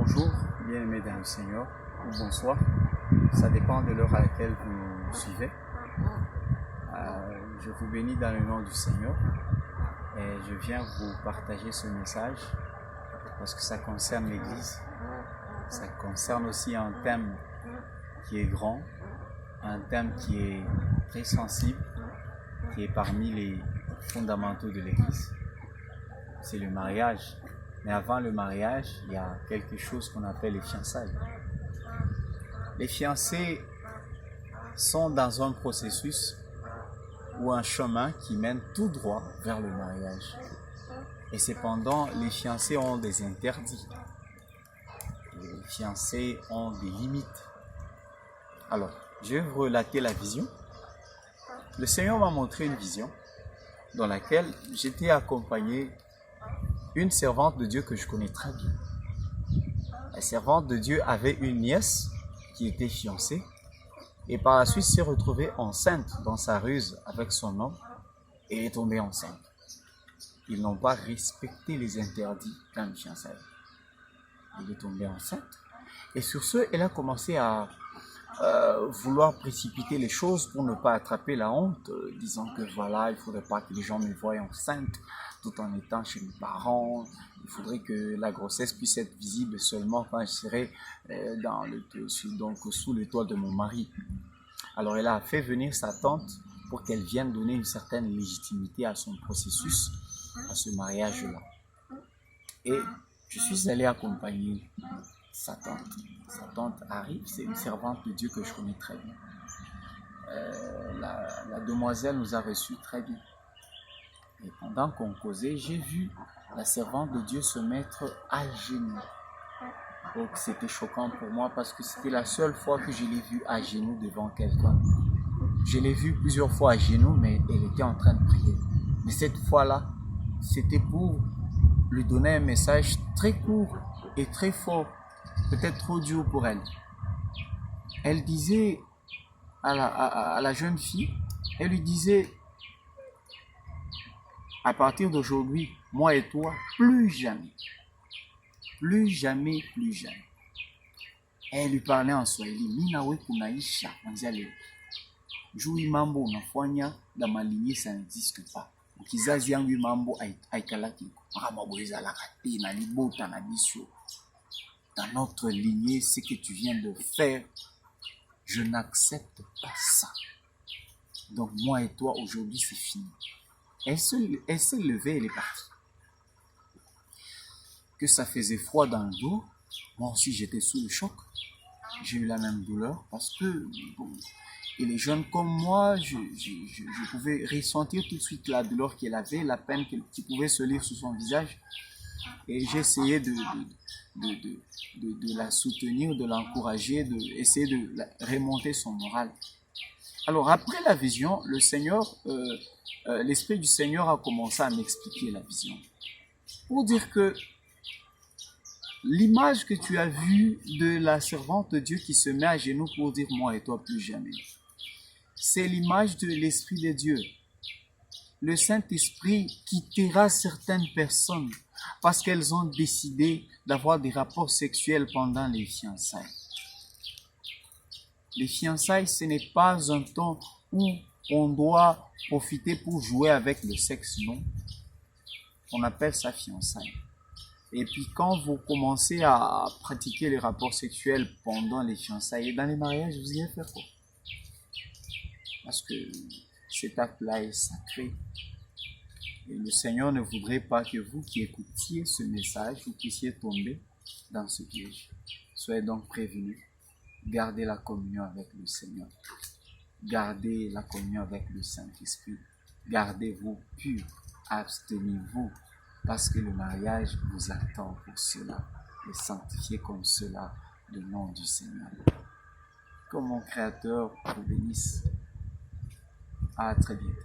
Bonjour, bien-aimés dans le Seigneur, ou bonsoir, ça dépend de l'heure à laquelle vous suivez. Je vous bénis dans le nom du Seigneur et je viens vous partager ce message parce que ça concerne l'Église, ça concerne aussi un thème qui est grand, un thème qui est très sensible, qui est parmi les fondamentaux de l'Église, c'est le mariage. Mais avant le mariage, il y a quelque chose qu'on appelle les fiançailles. Les fiancés sont dans un processus ou un chemin qui mène tout droit vers le mariage. Et cependant, les fiancés ont des interdits. Les fiancés ont des limites. Alors, je vais vous relater la vision. Le Seigneur m'a montré une vision dans laquelle j'étais accompagné une servante de Dieu que je connais très bien. La servante de Dieu avait une nièce qui était fiancée et par la suite s'est retrouvée enceinte dans sa ruse avec son homme et est tombée enceinte. Ils n'ont pas respecté les interdits d'un fiançailles. Elle est tombée enceinte et sur ce, elle a commencé à vouloir précipiter les choses pour ne pas attraper la honte, disant que voilà, il ne faudrait pas que les gens me voient enceinte tout en étant chez mes parents. Il faudrait que la grossesse puisse être visible seulement quand je serai sous le toit de mon mari. Alors elle a fait venir sa tante pour qu'elle vienne donner une certaine légitimité à son processus, à ce mariage-là. Et je suis allé accompagner sa tante. Sa tante arrive, c'est une servante de Dieu que je connais très bien. La demoiselle nous a reçus très bien. Et pendant qu'on causait, j'ai vu la servante de Dieu se mettre à genoux. Donc c'était choquant pour moi parce que c'était la seule fois que je l'ai vue à genoux devant quelqu'un. Je l'ai vue plusieurs fois à genoux, mais elle était en train de prier. Mais cette fois-là, c'était pour lui donner un message très court et très fort, peut-être trop dur pour elle. Elle disait à la jeune fille, elle lui disait: à partir d'aujourd'hui, moi et toi, plus jamais. Plus jamais, plus jamais. Elle lui parlait en swahili. Minawe kunaisha, manziale. Jui mambo unafanya, dans ma lignée, ça n'existe pas. Kizazi yangu mambo aikalaki. Makamabweza la kate, na libota, na biso. Dans notre lignée, ce que tu viens de faire, je n'accepte pas ça. Donc moi et toi, aujourd'hui, c'est fini. Elle s'est levée, elle est partie. Que ça faisait froid dans le dos, moi aussi j'étais sous le choc. J'ai eu la même douleur parce que, bon, et les jeunes comme moi, je pouvais ressentir tout de suite la douleur qu'elle avait, la peine qui pouvait se lire sur son visage. Et j'ai essayé de la soutenir, de l'encourager, d'essayer de remonter son moral. Alors après la vision, le Seigneur, l'Esprit du Seigneur a commencé à m'expliquer la vision. Pour dire que l'image que tu as vue de la servante de Dieu qui se met à genoux pour dire moi et toi plus jamais, c'est l'image de l'Esprit de Dieu. Le Saint-Esprit quittera certaines personnes parce qu'elles ont décidé d'avoir des rapports sexuels pendant les fiançailles. Les fiançailles, ce n'est pas un temps où on doit profiter pour jouer avec le sexe, non. On appelle ça fiançailles. Et puis quand vous commencez à pratiquer les rapports sexuels pendant les fiançailles et dans les mariages, vous allez faire quoi? Parce que cet acte-là est sacré. Et le Seigneur ne voudrait pas que vous qui écoutiez ce message, vous puissiez tomber dans ce piège. Soyez donc prévenus. Gardez la communion avec le Seigneur. Gardez la communion avec le Saint-Esprit. Gardez-vous purs. Abstenez-vous. Parce que le mariage vous attend pour cela. Et sanctifiez comme cela le nom du Seigneur. Que mon Créateur vous bénisse. À très bientôt.